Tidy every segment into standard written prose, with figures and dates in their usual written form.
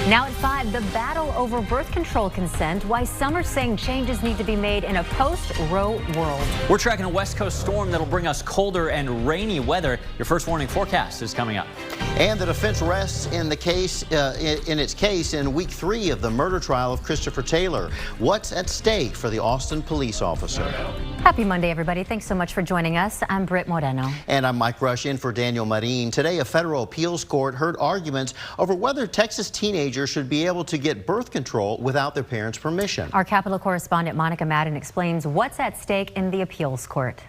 Now at 5, the battle over birth control consent, why some are saying changes need to be made in a post-Roe world. We're tracking a West Coast storm that'll bring us colder and rainy weather. Your first warning forecast is coming up. And the defense rests in the case in its case in week 3 of the murder trial of Christopher Taylor. What's at stake for the Austin police officer? Happy Monday, everybody. Thanks so much for joining us. I'm Britt Moreno. And I'm Mike Rush in for Daniel Marin. Today, a federal appeals court heard arguments over whether Texas teenagers should be able to get birth control without their parents' permission. Our Capitol correspondent Monica Madden explains what's at stake in the appeals court.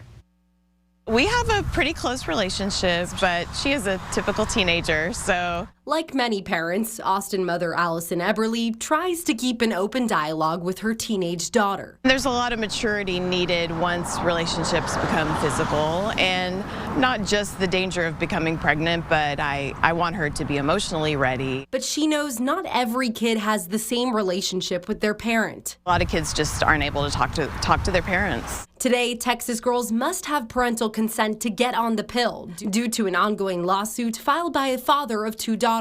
We have a pretty close relationship, but she is a typical teenager, so... Like many parents, Austin mother Allison Eberly tries to keep an open dialogue with her teenage daughter. There's a lot of maturity needed once relationships become physical, and not just the danger of becoming pregnant, but I want her to be emotionally ready. But she knows not every kid has the same relationship with their parent. A lot of kids just aren't able to talk to their parents. Today, Texas girls must have parental consent to get on the pill due to an ongoing lawsuit filed by a father of 2 daughters.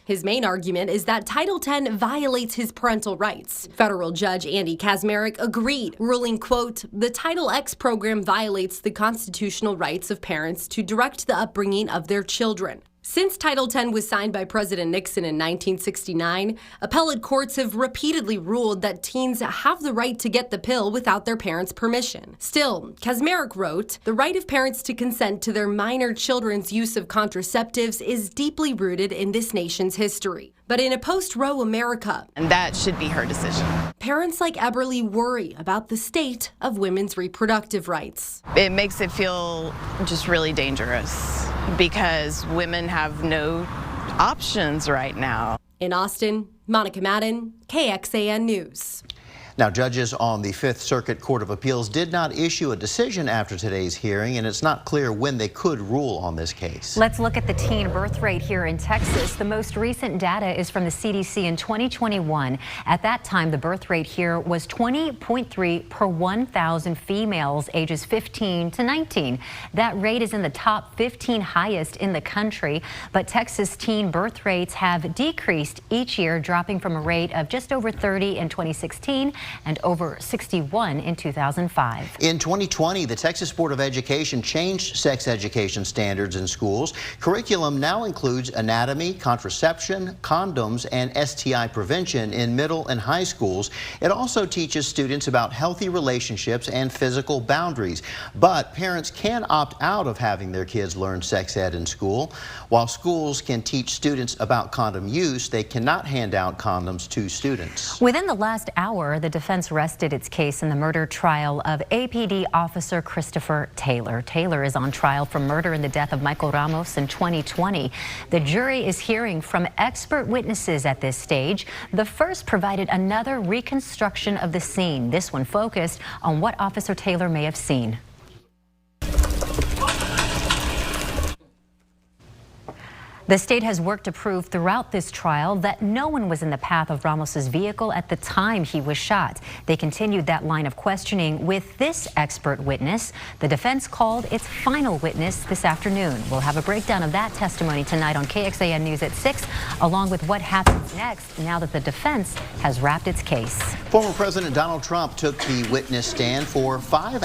His main argument is that Title X violates his parental rights. Federal Judge Andy Kazmarek agreed, ruling, quote, the Title X program violates the constitutional rights of parents to direct the upbringing of their children. Since Title X was signed by President Nixon in 1969, appellate courts have repeatedly ruled that teens have the right to get the pill without their parents' permission. Still, Kazmarek wrote, the right of parents to consent to their minor children's use of contraceptives is deeply rooted in this nation's history. But in a post-Roe America, And that should be her decision. Parents like Eberly worry about the state of women's reproductive rights. It makes it feel just really dangerous because women have no options right now. In Austin, Monica Madden, KXAN News. Now, judges on the 5th Circuit Court of Appeals did not issue a decision after today's hearing, and it's not clear when they could rule on this case. Let's look at the teen birth rate here in Texas. The most recent data is from the CDC in 2021. At that time, the birth rate here was 20.3 per 1,000 females ages 15 to 19. That rate is in the top 15 highest in the country, but Texas teen birth rates have decreased each year, dropping from a rate of just over 30 in 2016 and over 61 in 2005. In 2020, the Texas Board of Education changed sex education standards in schools. Curriculum now includes anatomy, contraception, condoms, and STI prevention in middle and high schools. It also teaches students about healthy relationships and physical boundaries. But parents can opt out of having their kids learn sex ed in school. While schools can teach students about condom use, they cannot hand out condoms to students. Within the last hour, the defense rested its case in the murder trial of APD officer Christopher Taylor. Taylor is on trial for murder in the death of Michael Ramos in 2020. The jury is hearing from expert witnesses at this stage. The first provided another reconstruction of the scene. This one focused on what Officer Taylor may have seen. The state has worked to prove throughout this trial that no one was in the path of Ramos's vehicle at the time he was shot. They continued that line of questioning with this expert witness. The defense called its final witness this afternoon. We'll have a breakdown of that testimony tonight on KXAN News at 6, along with what happens next now that the defense has wrapped its case. Former President Donald Trump took the witness stand for 5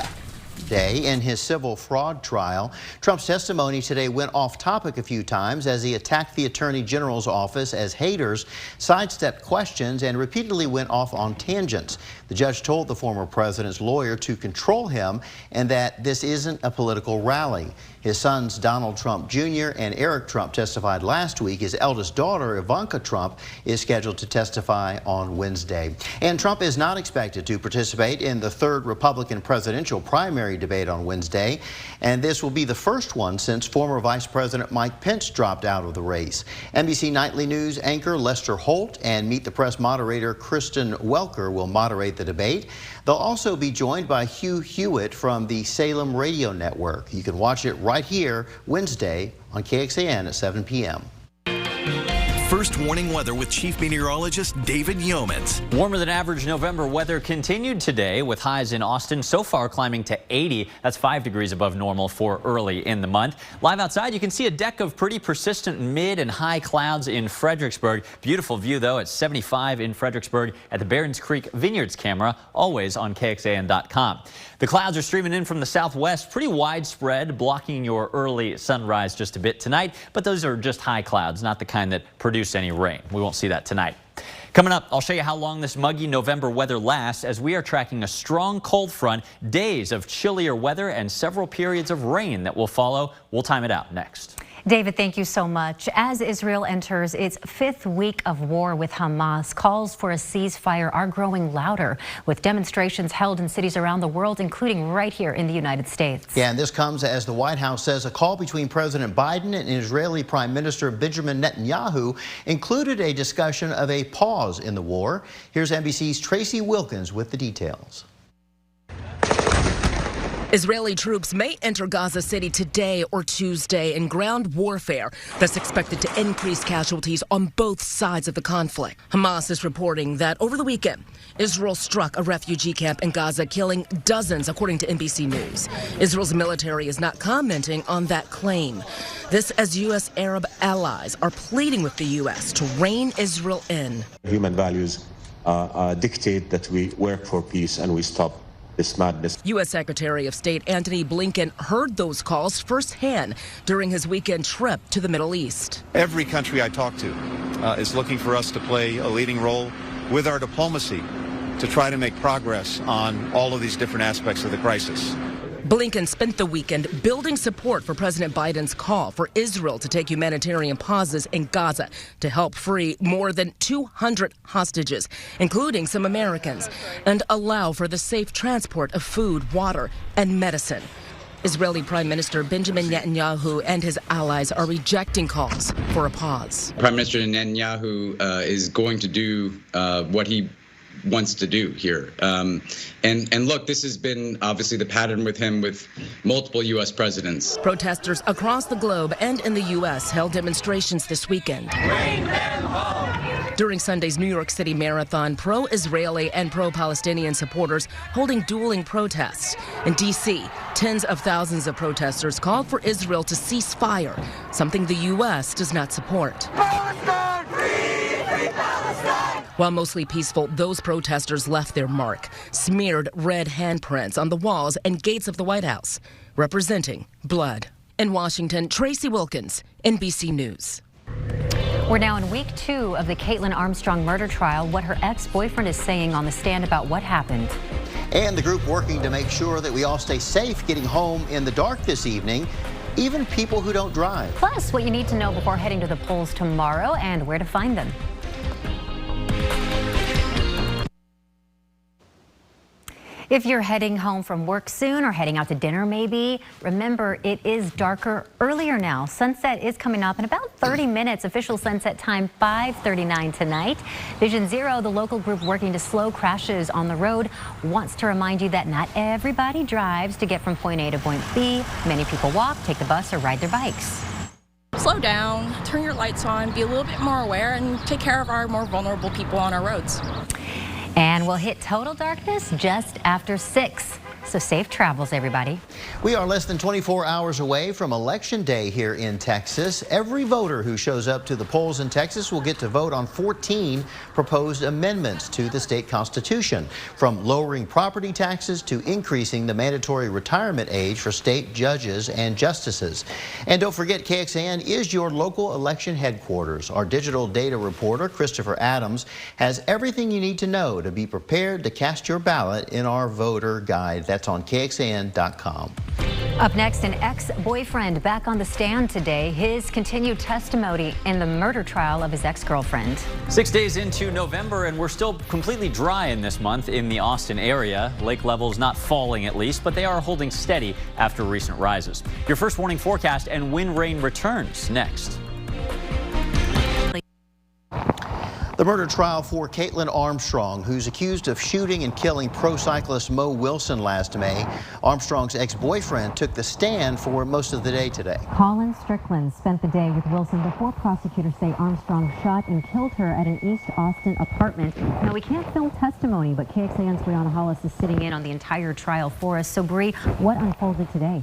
day in his civil fraud trial. Trump's testimony today went off topic a few times as he attacked the Attorney General's office as haters, sidestepped questions, and repeatedly went off on tangents. The judge told the former president's lawyer to control him and that this isn't a political rally. His sons Donald Trump Jr. and Eric Trump testified last week. His eldest daughter, Ivanka Trump, is scheduled to testify on Wednesday. And Trump is not expected to participate in the 3rd Republican presidential primary debate on Wednesday. And this will be the first one since former Vice President Mike Pence dropped out of the race. NBC Nightly News anchor Lester Holt and Meet the Press moderator Kristen Welker will moderate the debate. They'll also be joined by Hugh Hewitt from the Salem Radio Network. You can watch it right here Wednesday on KXAN at 7 p.m. First Warning Weather with Chief Meteorologist David Yeomans. Warmer than average November weather continued today with highs in Austin so far climbing to 80. That's 5 degrees above normal for early in the month. Live outside, you can see a deck of pretty persistent mid and high clouds in Fredericksburg. Beautiful view, though, at 75 in Fredericksburg at the Barons Creek Vineyards camera, always on KXAN.com. The clouds are streaming in from the southwest, pretty widespread, blocking your early sunrise just a bit tonight. But those are just high clouds, not the kind that produce any rain. We won't see that tonight. Coming up, I'll show you how long this muggy November weather lasts as we are tracking a strong cold front, days of chillier weather, and several periods of rain that will follow. We'll time it out next. David, thank you so much. As Israel enters its 5th week of war with Hamas, calls for a ceasefire are growing louder, with demonstrations held in cities around the world, including right here in the United States. Yeah, and this comes as the White House says a call between President Biden and Israeli Prime Minister Benjamin Netanyahu included a discussion of a pause in the war. Here's NBC's Tracy Wilkins with the details. Israeli troops may enter Gaza City today or Tuesday in ground warfare that's expected to increase casualties on both sides of the conflict. Hamas is reporting that over the weekend, Israel struck a refugee camp in Gaza, killing dozens, according to NBC News. Israel's military is not commenting on that claim. This as U.S. Arab allies are pleading with the U.S. to rein Israel in. Human values dictate that we work for peace and we stop this madness. U.S. Secretary of State Antony Blinken heard those calls firsthand during his weekend trip to the Middle East. Every country I talk to is looking for us to play a leading role with our diplomacy to try to make progress on all of these different aspects of the crisis. Blinken spent the weekend building support for President Biden's call for Israel to take humanitarian pauses in Gaza to help free more than 200 hostages, including some Americans, and allow for the safe transport of food, water, and medicine. Israeli Prime Minister Benjamin Netanyahu and his allies are rejecting calls for a pause. Prime Minister Netanyahu is going to do what he wants to do here. And look, this has been obviously the pattern with him with multiple U.S. presidents. Protesters across the globe and in the U.S. held demonstrations this weekend. During Sunday's New York City Marathon, pro-Israeli and pro-Palestinian supporters holding dueling protests. In D.C., tens of thousands of protesters called for Israel to cease fire, something the U.S. does not support. Palestine! Free Palestine! While mostly peaceful, those protesters left their mark, smeared red handprints on the walls and gates of the White House, representing blood. In Washington, Tracy Wilkins, NBC News. We're now in week 2 of the Caitlin Armstrong murder trial. What her ex-boyfriend is saying on the stand about what happened. And the group working to make sure that we all stay safe getting home in the dark this evening, even people who don't drive. Plus, what you need to know before heading to the polls tomorrow and where to find them. If you're heading home from work soon or heading out to dinner maybe, remember it is darker earlier now. Sunset is coming up in about 30 minutes. Official sunset time 5:39 tonight. Vision Zero, the local group working to slow crashes on the road, wants to remind you that not everybody drives to get from point A to point B. Many people walk, take the bus, or ride their bikes. Slow down, turn your lights on, be a little bit more aware, and take care of our more vulnerable people on our roads. And we'll hit total darkness just after 6. So safe travels, everybody. We are less than 24 hours away from Election Day here in Texas. Every voter who shows up to the polls in Texas will get to vote on 14 proposed amendments to the state constitution, from lowering property taxes to increasing the mandatory retirement age for state judges and justices. And don't forget, KXAN is your local election headquarters. Our digital data reporter, Christopher Adams, has everything you need to know to be prepared to cast your ballot in our voter guide. That's on KXAN.com. Up next, an ex-boyfriend back on the stand today. His continued testimony in the murder trial of his ex-girlfriend. 6 days into November, and we're still completely dry in this month in the Austin area. Lake levels not falling at least, but they are holding steady after recent rises. Your first warning forecast and when rain returns next. The murder trial for Caitlin Armstrong, who's accused of shooting and killing pro cyclist Mo Wilson last May. Armstrong's ex-boyfriend took the stand for most of the day today. Colin Strickland spent the day with Wilson before prosecutors say Armstrong shot and killed her at an East Austin apartment. Now, we can't film testimony, but KXAN's Brianna Hollis is sitting in on the entire trial for us. So, Bree, what unfolded today?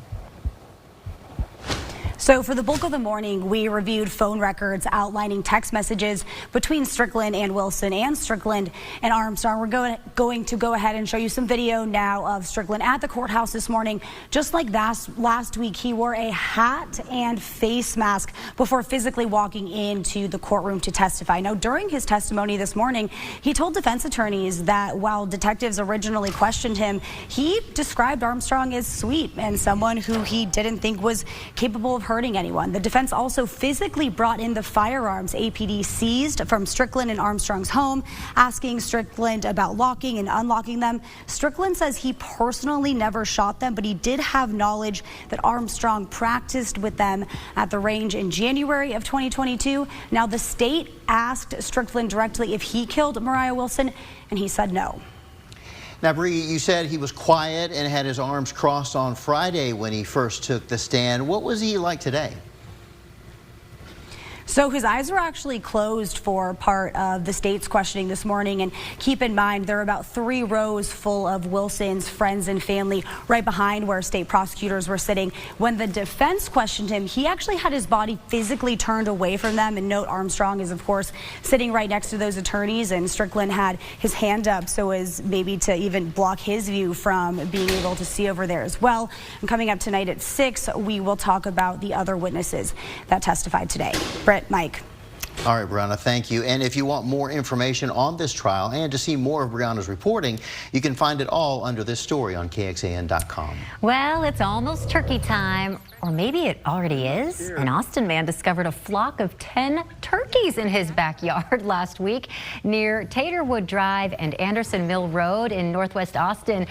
So for the bulk of the morning, we reviewed phone records outlining text messages between Strickland and Wilson and Strickland and Armstrong. We're going to go ahead and show you some video now of Strickland at the courthouse this morning. Just like last week, he wore a hat and face mask before physically walking into the courtroom to testify. Now, during his testimony this morning, he told defense attorneys that while detectives originally questioned him, he described Armstrong as sweet and someone who he didn't think was capable of hurting anyone. The defense also physically brought in the firearms APD seized from Strickland and Armstrong's home, asking Strickland about locking and unlocking them. Strickland says he personally never shot them, but he did have knowledge that Armstrong practiced with them at the range in January of 2022. Now, the state asked Strickland directly if he killed Mariah Wilson, and he said no. Now, Bree, you said he was quiet and had his arms crossed on Friday when he first took the stand. What was he like today? So his eyes were actually closed for part of the state's questioning this morning. And keep in mind, there are about 3 rows full of Wilson's friends and family right behind where state prosecutors were sitting. When the defense questioned him, he actually had his body physically turned away from them. And note, Armstrong is, of course, sitting right next to those attorneys. And Strickland had his hand up so as maybe to even block his view from being able to see over there as well. And coming up tonight at 6, we will talk about the other witnesses that testified today. Britt, Mike. All right, Brianna, thank you. And if you want more information on this trial and to see more of Brianna's reporting, you can find it all under this story on KXAN.com. Well, it's almost turkey time, or maybe it already is. An Austin man discovered a flock of 10 turkeys in his backyard last week near Taterwood Drive and Anderson Mill Road in Northwest Austin.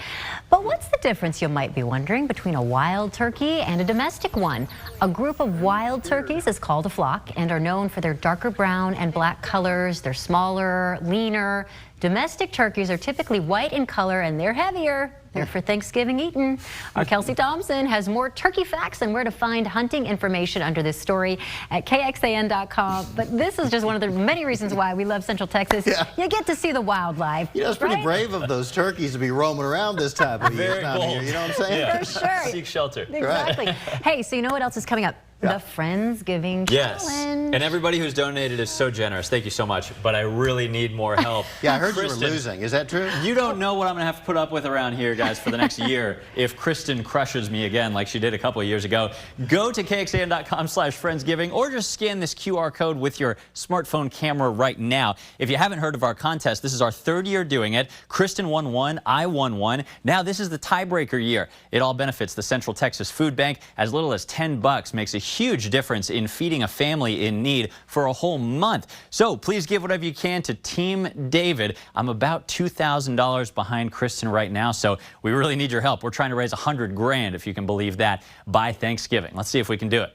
But what's the difference, you might be wondering, between a wild turkey and a domestic one? A group of wild turkeys is called a flock and are known for their darker brown and black colors. They're smaller, leaner. Domestic turkeys are typically white in color and they're heavier. They're for Thanksgiving eating. Our Kelsey Thompson has more turkey facts and where to find hunting information under this story at KXAN.com. But this is just one of the many reasons why we love Central Texas. Yeah. You get to see the wildlife. You know, it's pretty brave of those turkeys to be roaming around this time of year. Very bold. You know what I'm saying? Yeah. For sure. Seek shelter. Exactly. Right. Hey, so you know what else is coming up? The Friendsgiving Yes. Challenge. And everybody who's donated is so generous. Thank you so much. But I really need more help. Yeah, I heard Kristen, you were losing. Is that true? You don't know what I'm going to have to put up with around here, guys, for the next year if Kristen crushes me again like she did a couple of years ago. Go to KXAN.com/Friendsgiving or just scan this QR code with your smartphone camera right now. If you haven't heard of our contest, this is our 3rd year doing it. Kristen won 1, I won 1. Now this is the tiebreaker year. It all benefits the Central Texas Food Bank. As little as $10 makes a huge difference in feeding a family in need for a whole month. So please give whatever you can to Team David. I'm about $2,000 behind Kristen right now, so we really need your help. We're trying to raise $100 grand, if you can believe that, by Thanksgiving. Let's see if we can do it.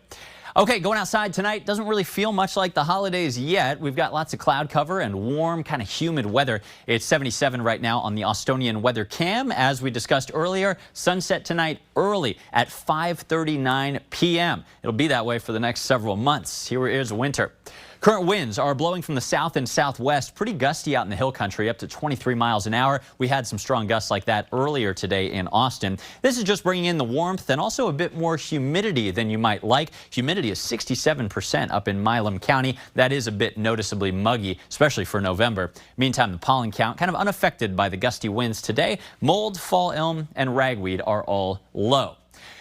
Okay, going outside tonight doesn't really feel much like the holidays yet. We've got lots of cloud cover and warm, kind of humid weather. It's 77 right now on the Austonian weather cam. As we discussed earlier, sunset tonight early at 5:39 p.m. It'll be that way for the next several months. Here is winter. Current winds are blowing from the south and southwest, pretty gusty out in the hill country, up to 23 miles an hour. We had some strong gusts like that earlier today in Austin. This is just bringing in the warmth and also a bit more humidity than you might like. Humidity is 67% up in Milam County. That is a bit noticeably muggy, especially for November. Meantime, the pollen count kind of unaffected by the gusty winds today. Mold, fall elm, and ragweed are all low.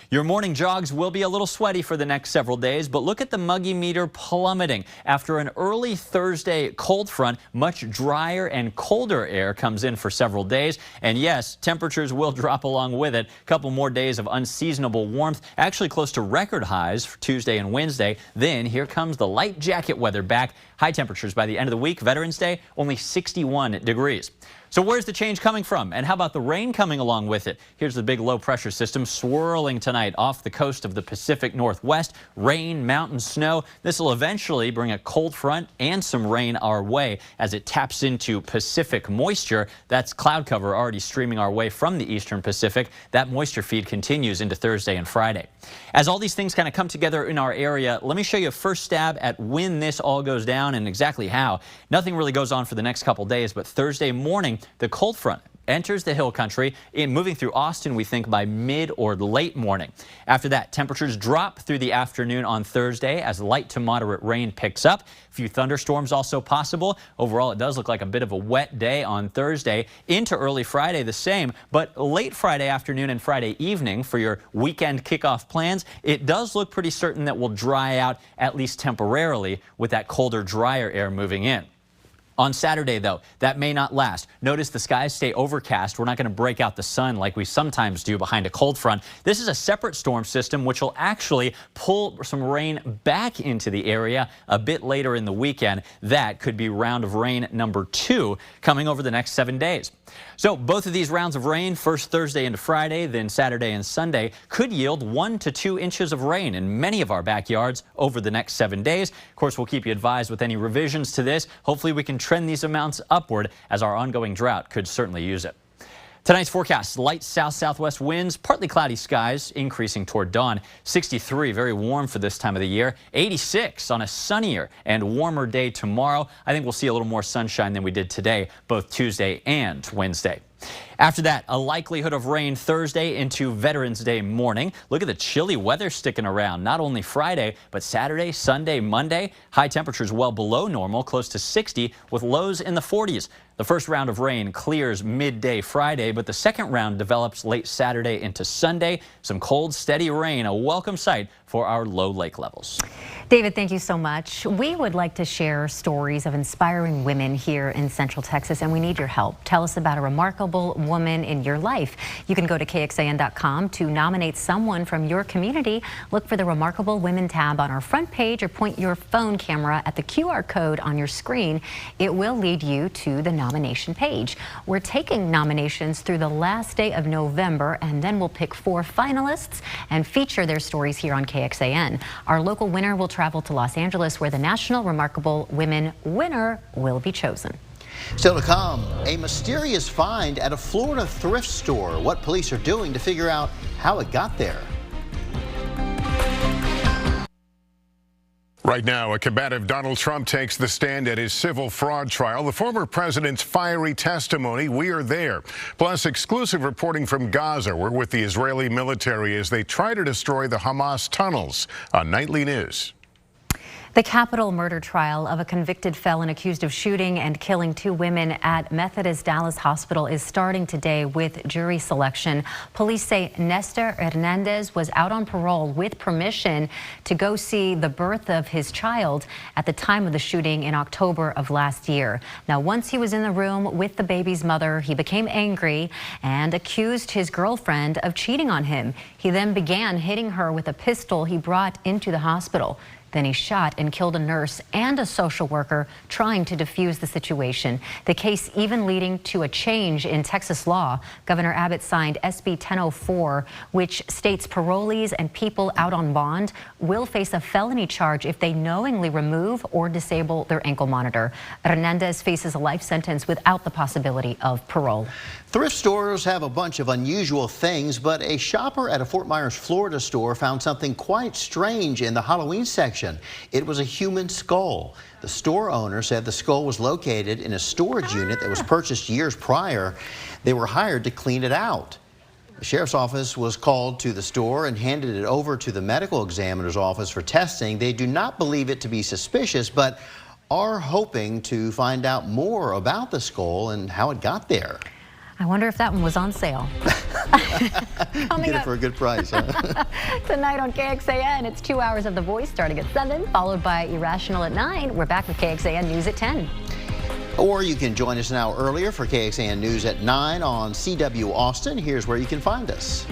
Your morning jogs will be a little sweaty for the next several days, but look at the muggy meter plummeting. After an early Thursday cold front, much drier and colder air comes in for several days. And yes, temperatures will drop along with it. A couple more days of unseasonable warmth, actually close to record highs for Tuesday and Wednesday. Then here comes the light jacket weather back. High temperatures by the end of the week, Veterans Day, only 61 degrees. So where's the change coming from? And how about the rain coming along with it? Here's the big low pressure system swirling tonight off the coast of the Pacific Northwest. Rain, mountain snow. This will eventually bring a cold front and some rain our way as it taps into Pacific moisture. That's cloud cover already streaming our way from the eastern Pacific. That moisture feed continues into Thursday and Friday. As all these things kind of come together in our area, let me show you a first stab at when this all goes down and exactly how. Nothing really goes on for the next couple days, but Thursday morning, the cold front enters the hill country, moving through Austin, we think, by mid or late morning. After that, temperatures drop through the afternoon on Thursday as light to moderate rain picks up. A few thunderstorms also possible. Overall, it does look like a bit of a wet day on Thursday. Into early Friday, the same. But late Friday afternoon and Friday evening for your weekend kickoff plans, it does look pretty certain that we'll dry out at least temporarily with that colder, drier air moving in. On Saturday, though, that may not last. Notice the skies stay overcast. We're not going to break out the sun like we sometimes do behind a cold front. This is a separate storm system which will actually pull some rain back into the area a bit later in the weekend. That could be round of rain number 2 coming over the next 7 days. So both of these rounds of rain, first Thursday into Friday, then Saturday and Sunday, could yield 1 to 2 inches of rain in many of our backyards over the next 7 days. Of course, we'll keep you advised with any revisions to this. Hopefully we can trend these amounts upward as our ongoing drought could certainly use it. Tonight's forecast, light south-southwest winds, partly cloudy skies, increasing toward dawn. 63, very warm for this time of the year. 86 on a sunnier and warmer day tomorrow. I think we'll see a little more sunshine than we did today, both Tuesday and Wednesday. After that, a likelihood of rain Thursday into Veterans Day morning. Look at the chilly weather sticking around, not only Friday, but Saturday, Sunday, Monday. High temperatures well below normal, close to 60, with lows in the 40s. The first round of rain clears midday Friday, but the second round develops late Saturday into Sunday. Some cold, steady rain, a welcome sight for our low lake levels. David, thank you so much. We would like to share stories of inspiring women here in Central Texas, and we need your help. Tell us about a remarkable woman in your life. You can go to KXAN.com to nominate someone from your community. Look for the Remarkable Women tab on our front page or point your phone camera at the QR code on your screen. It will lead you to the nomination page. We're taking nominations through the last day of November, and then we'll pick 4 finalists and feature their stories here on KXAN. Our local winner will travel to Los Angeles, where the National Remarkable Women winner will be chosen. Still to come, a mysterious find at a Florida thrift store. What police are doing to figure out how it got there. Right now, a combative Donald Trump takes the stand at his civil fraud trial. The former president's fiery testimony. We are there. Plus, exclusive reporting from Gaza. We're with the Israeli military as they try to destroy the Hamas tunnels on Nightly News. The capital murder trial of a convicted felon accused of shooting and killing 2 women at Methodist Dallas Hospital is starting today with jury selection. Police say Nestor Hernandez was out on parole with permission to go see the birth of his child at the time of the shooting in October of last year. Now, once he was in the room with the baby's mother, he became angry and accused his girlfriend of cheating on him. He then began hitting her with a pistol he brought into the hospital. Then he shot and killed a nurse and a social worker trying to defuse the situation. The case even leading to a change in Texas law. Governor Abbott signed SB 1004, which states parolees and people out on bond will face a felony charge if they knowingly remove or disable their ankle monitor. Hernandez faces a life sentence without the possibility of parole. Thrift stores have a bunch of unusual things, but a shopper at a Fort Myers, Florida store found something quite strange in the Halloween section. It was a human skull. The store owner said the skull was located in a storage unit that was purchased years prior. They were hired to clean it out. The sheriff's office was called to the store and handed it over to the medical examiner's office for testing. They do not believe it to be suspicious, but are hoping to find out more about the skull and how it got there. I wonder if that one was on sale. Get it for a good price, huh? Tonight on KXAN, it's 2 hours of The Voice starting at 7, followed by Irrational at 9. We're back with KXAN News at 10. Or you can join us an hour earlier for KXAN News at 9 on CW Austin. Here's where you can find us.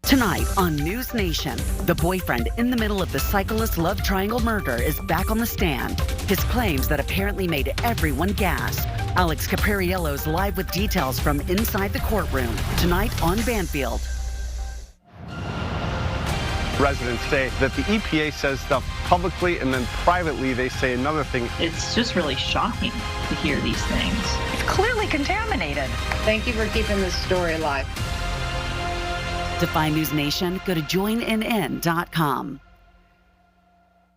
Tonight. Tonight on News Nation, the boyfriend in the middle of the cyclist love triangle murder is back on the stand. His claims that apparently made everyone gasp. Alex Capariello's live with details from inside the courtroom. Tonight on Banfield. Residents say that the EPA says stuff publicly and then privately they say another thing. It's just really shocking to hear these things. It's clearly contaminated. Thank you for keeping this story alive. To find News Nation, go to joinnn.com.